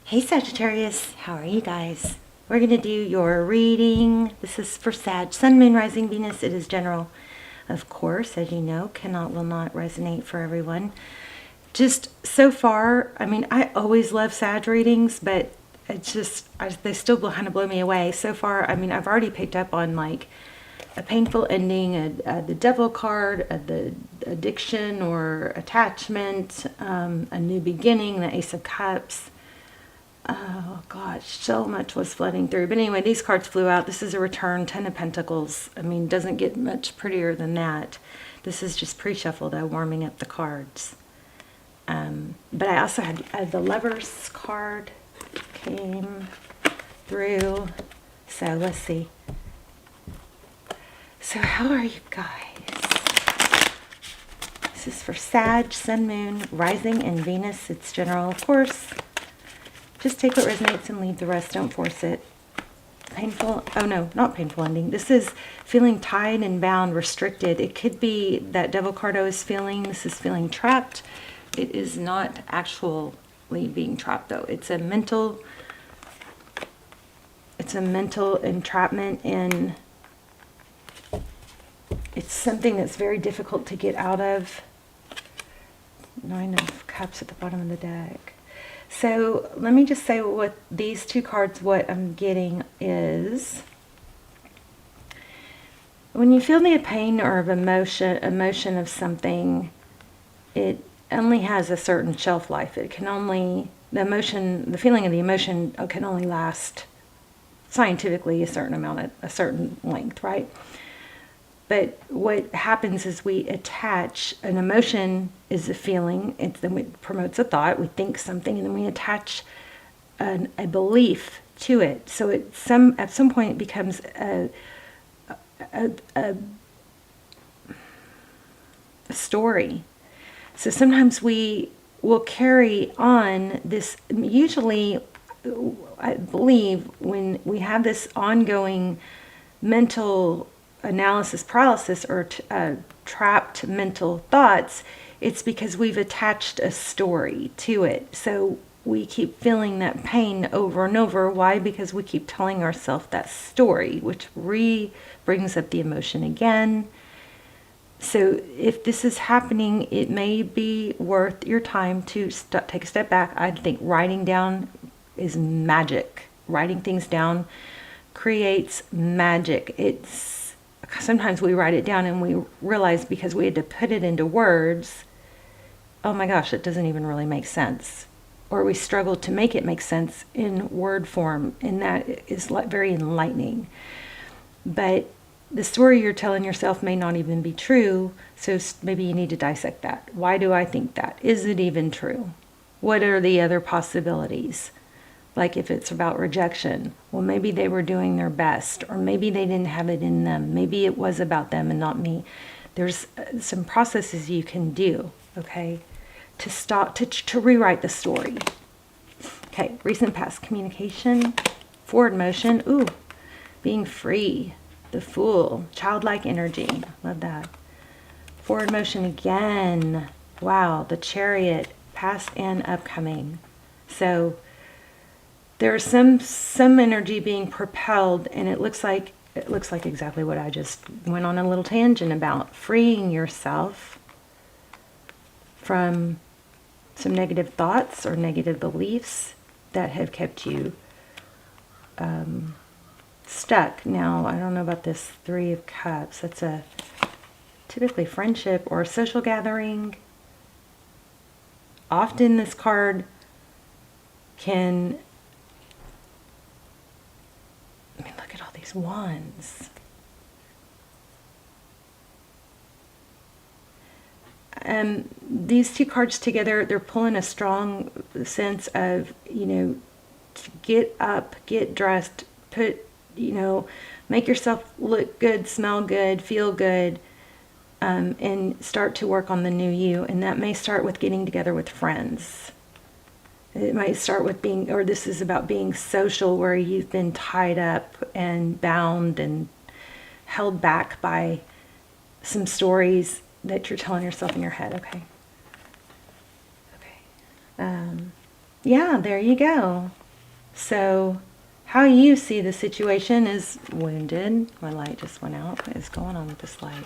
Hey Sagittarius, how are you guys? We're going to do your reading. This is for Sag, Sun, Moon, Rising, Venus. It is general, of course, as you know, will not resonate for everyone. Just so far, I mean, I always love Sag readings, but it's just, they still kind of blow me away. So far, I mean, I've already picked up on like a painful ending, the devil card, the addiction or attachment, a new beginning, the Ace of Cups. Oh gosh, so much was flooding through. But anyway, these cards flew out. This is a return, Ten of Pentacles. I mean, doesn't get much prettier than that. This is just pre-shuffle though, warming up the cards. But I also had the Lovers card came through. So let's see. So how are you guys? This is for Sag, Sun, Moon, Rising, and Venus. It's general, of course. Just take what resonates and leave the rest. Don't force it. Painful. Oh no, not painful ending. This is feeling tied and bound, restricted. It could be that devil card I was feeling. This is feeling trapped. It is not actually being trapped though. It's a mental entrapment, and it's something that's very difficult to get out of. Nine of Cups at the bottom of the deck. So let me just say what these two cards, what I'm getting is, when you feel the pain or of emotion of something, it only has a certain shelf life. It can only, the feeling of the emotion can only last scientifically a certain length, right? But what happens is we attach, an emotion is a feeling, then it promotes a thought, we think something, and then we attach a belief to it. So at some point it becomes a story. So sometimes we will carry on this, usually I believe when we have this ongoing mental analysis paralysis or trapped mental thoughts, it's because we've attached a story to it. So we keep feeling that pain over and over. Why? Because we keep telling ourselves that story, which brings up the emotion again. So if this is happening, it may be worth your time to take a step back. I think writing down is magic. Writing things down creates magic. Sometimes we write it down and we realize because we had to put it into words, oh my gosh, it doesn't even really make sense. Or we struggle to make it make sense in word form, and that is very enlightening. But the story you're telling yourself may not even be true, so maybe you need to dissect that. Why do I think that? Is it even true? What are the other possibilities? Like if it's about rejection, well, maybe they were doing their best, or maybe they didn't have it in them. Maybe it was about them and not me. There's some processes you can do, okay, to stop, to rewrite the story. Okay, recent past communication, forward motion, ooh, being free, the Fool, childlike energy, love that. Forward motion again, wow, the Chariot, past and upcoming. So there's some energy being propelled, and it looks like exactly what I just went on a little tangent about, freeing yourself from some negative thoughts or negative beliefs that have kept you stuck. Now, I don't know about this Three of Cups. That's a typically friendship or a social gathering. Often this card can, I mean, look at all these wands. These two cards together, they're pulling a strong sense of, get up, get dressed, make yourself look good, smell good, feel good, and start to work on the new you. And that may start with getting together with friends. It might start with this is about being social, where you've been tied up and bound and held back by some stories that you're telling yourself in your head. Okay. Yeah, there you go. So how you see the situation is wounded. My light just went out. What is going on with this light?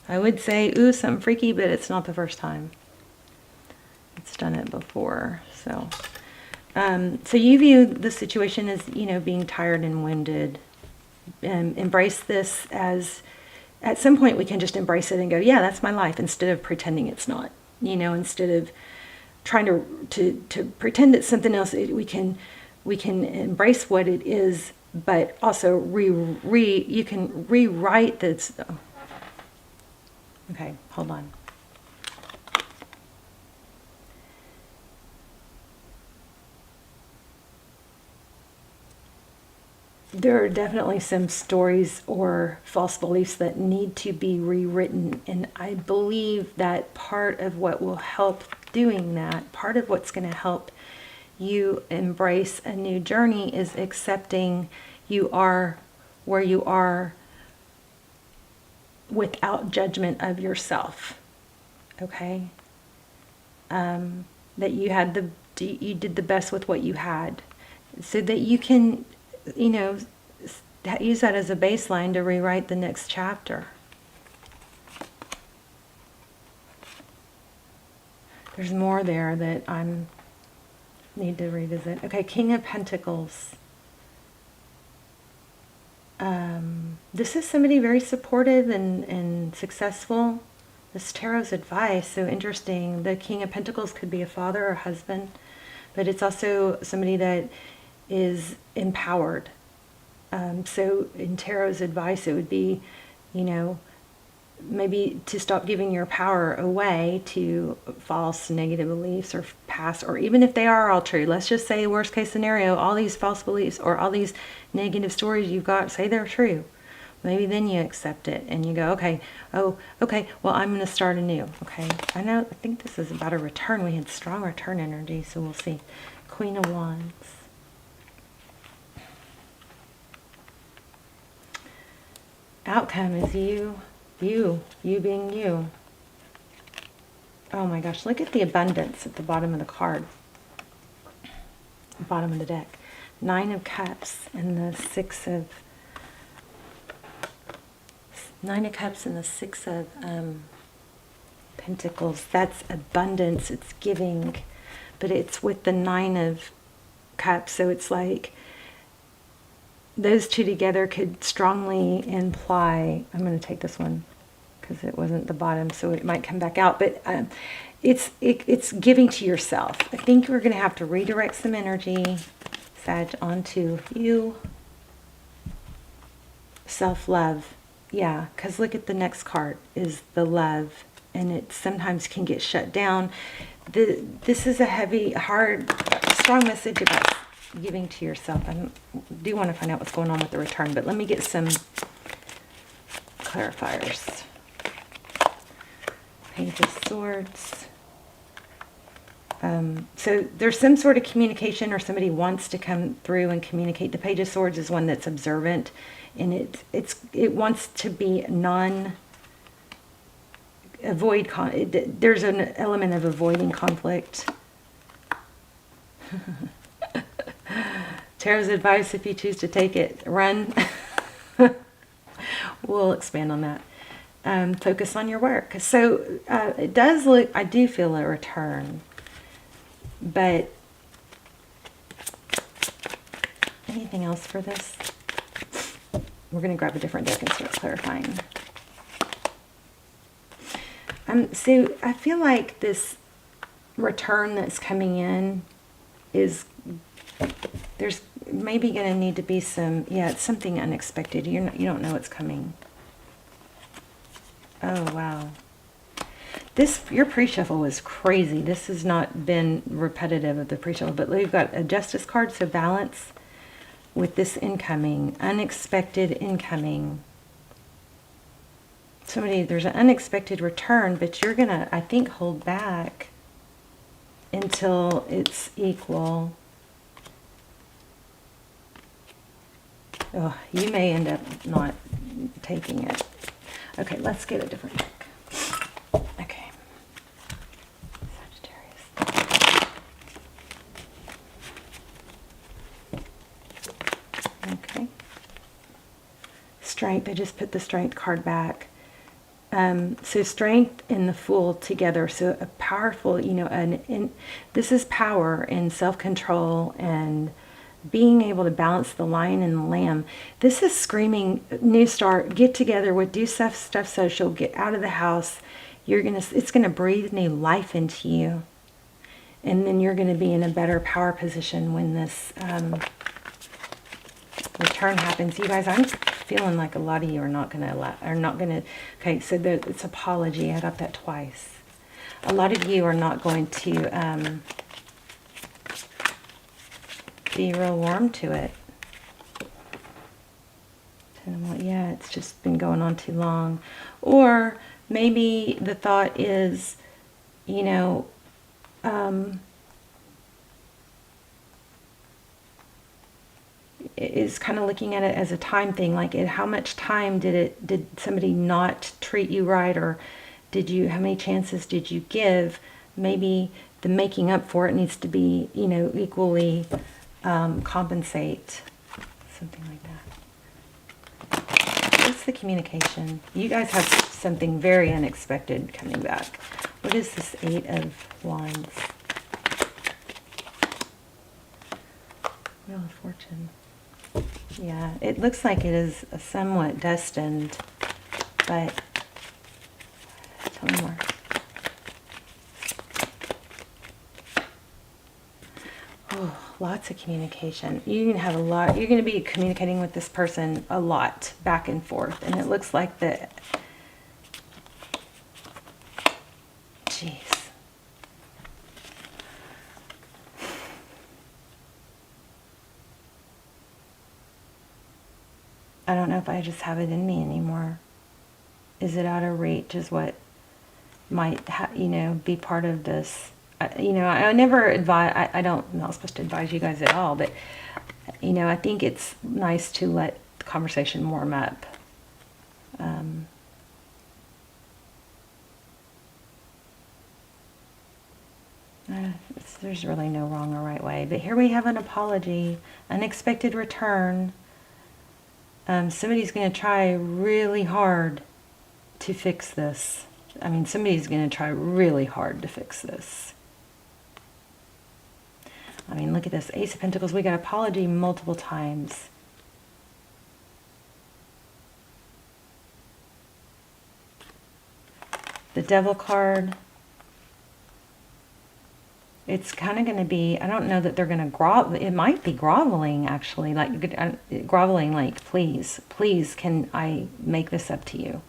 I would say, ooh, something freaky, but it's not the first time. It's done it before. So you view the situation as, being tired and wounded. Embrace this as, at some point we can just embrace it and go, yeah, that's my life, instead of pretending it's not. Instead of trying to pretend it's something else, we can embrace what it is, but also you can rewrite this. Oh. Okay, hold on. There are definitely some stories or false beliefs that need to be rewritten, and I believe that part of what will help doing that, part of what's going to help you embrace a new journey, is accepting you are where you are without judgment of yourself. Okay? That you did the best with what you had, so that you can, use that as a baseline to rewrite the next chapter. There's more there that I need to revisit. Okay, King of Pentacles. This is somebody very supportive and successful. This tarot's advice, so interesting. The King of Pentacles could be a father or husband, but it's also somebody that is empowered. So in tarot's advice, it would be, maybe to stop giving your power away to false negative beliefs or past, or even if they are all true, let's just say worst case scenario, all these false beliefs or all these negative stories you've got, say they're true. Maybe then you accept it and you go, okay, well, I'm going to start anew. Okay, I think this is about a return. We had strong return energy, so we'll see. Queen of Wands. Outcome is you being you. Oh my gosh, look at the abundance at the bottom of the card. Bottom of the deck. 9 of Cups and the 6 of... 9 of Cups and the 6 of Pentacles. That's abundance, it's giving. But it's with the 9 of Cups, so it's like those two together could strongly imply... I'm going to take this one because it wasn't the bottom, so it might come back out. But it's giving to yourself. I think we're going to have to redirect some energy, Sag, onto you. Self-love. Yeah, because look at the next card is the Love, and it sometimes can get shut down. This is a heavy, hard, strong message about giving to yourself. I do want to find out what's going on with the return, but let me get some clarifiers. Page of Swords. So there's some sort of communication, or somebody wants to come through and communicate. The Page of Swords is one that's observant, and it wants to be there's an element of avoiding conflict. Tarot's advice, if you choose to take it, run. We'll expand on that. Focus on your work. So it does look, I do feel a return. But anything else for this? We're going to grab a different deck and start clarifying. So I feel like this return that's coming in is, there's maybe going to need to be some, it's something unexpected. You don't know what's coming. Oh, wow. Your pre-shuffle was crazy. This has not been repetitive of the pre-shuffle, but we've got a Justice card, so balance with this incoming, unexpected incoming. There's an unexpected return, but you're going to, I think, hold back until it's equal. Oh, you may end up not taking it. Okay, let's get a different deck. Okay. Sagittarius. Strength. I just put the Strength card back. So Strength and the Fool together. So a powerful, you know, and this is power and self-control and being able to balance the lion and the lamb. This is screaming new start, get together with, do stuff social, get out of the house. It's gonna breathe new life into you. And then you're gonna be in a better power position when this return happens. You guys, I'm feeling like a lot of you are not gonna, okay, so it's apology. I got that twice. A lot of you are not going to be real warm to it. Yeah, it's just been going on too long. Or maybe the thought is, you know, is kind of looking at it as a time thing, like how much time did somebody not treat you right, or how many chances did you give? Maybe the making up for it needs to be, you know, equally compensate, something like that. What's the communication? You guys have something very unexpected coming back. What is this 8 of Wands? Wheel of Fortune. Yeah, it looks like it is somewhat destined, but tell me more. Oh, lots of communication. You're going to have a lot. You're going to be communicating with this person a lot, back and forth, and it looks like the... Jeez. I don't know if I just have it in me anymore. Is it out of reach is what might, you know, be part of this. You know, I never advise, I'm not supposed to advise you guys at all, but, you know, I think it's nice to let the conversation warm up. There's really no wrong or right way. But here we have an apology, unexpected return. Somebody's going to try really hard to fix this. I mean, somebody's going to try really hard to fix this. I mean, look at this. Ace of Pentacles. We got apology multiple times. The Devil card. It's kind of going to be, I don't know that they're going to grovel. It might be groveling, actually. Like, groveling, like, please, can I make this up to you?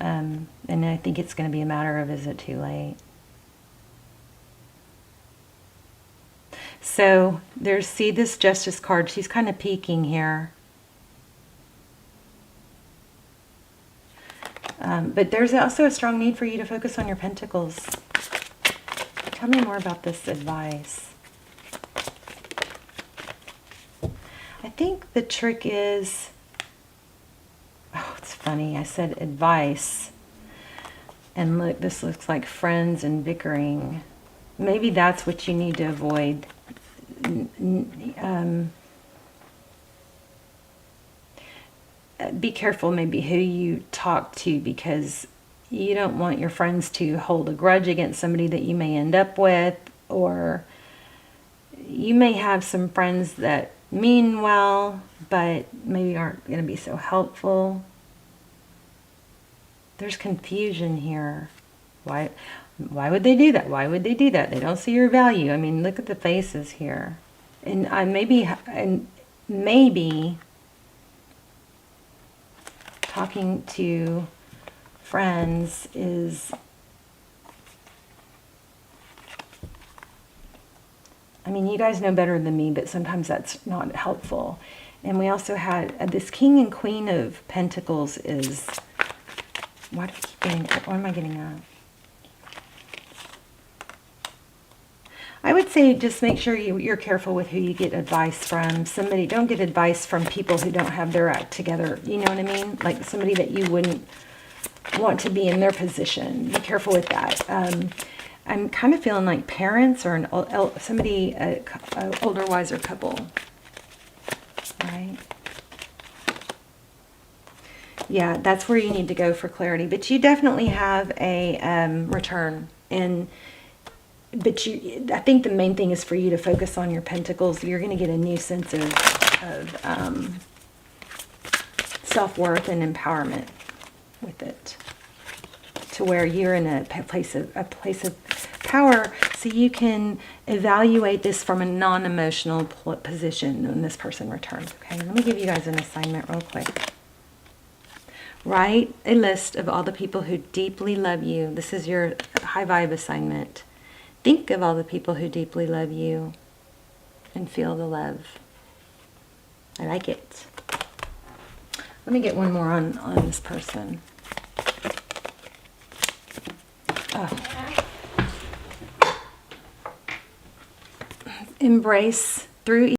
And I think it's going to be a matter of, is it too late? So, see this Justice card. She's kind of peeking here. But there's also a strong need for you to focus on your pentacles. Tell me more about this advice. I think the trick is, oh, it's funny. I said advice. And look, this looks like friends and bickering. Maybe that's what you need to avoid. Be careful maybe who you talk to, because you don't want your friends to hold a grudge against somebody that you may end up with, or you may have some friends that mean well, but maybe aren't going to be so helpful. There's confusion here. Why would they do that? Why would they do that? They don't see your value. I mean, look at the faces here. And maybe talking to friends is, I mean, you guys know better than me, but sometimes that's not helpful. And we also had this King and Queen of Pentacles is, what am I getting at? I would say just make sure you're careful with who you get advice from. Don't get advice from people who don't have their act together. You know what I mean? Like somebody that you wouldn't want to be in their position. Be careful with that. I'm kind of feeling like parents or an older, wiser couple. Right? Yeah, that's where you need to go for clarity. But you definitely have a return. But I think the main thing is for you to focus on your pentacles. You're going to get a new sense of self-worth and empowerment with it, to where you're in a place of power, so you can evaluate this from a non-emotional position when this person returns. Okay, let me give you guys an assignment real quick. Write a list of all the people who deeply love you. This is your high vibe assignment. Think of all the people who deeply love you and feel the love. I like it. Let me get one more on this person. Oh. Embrace through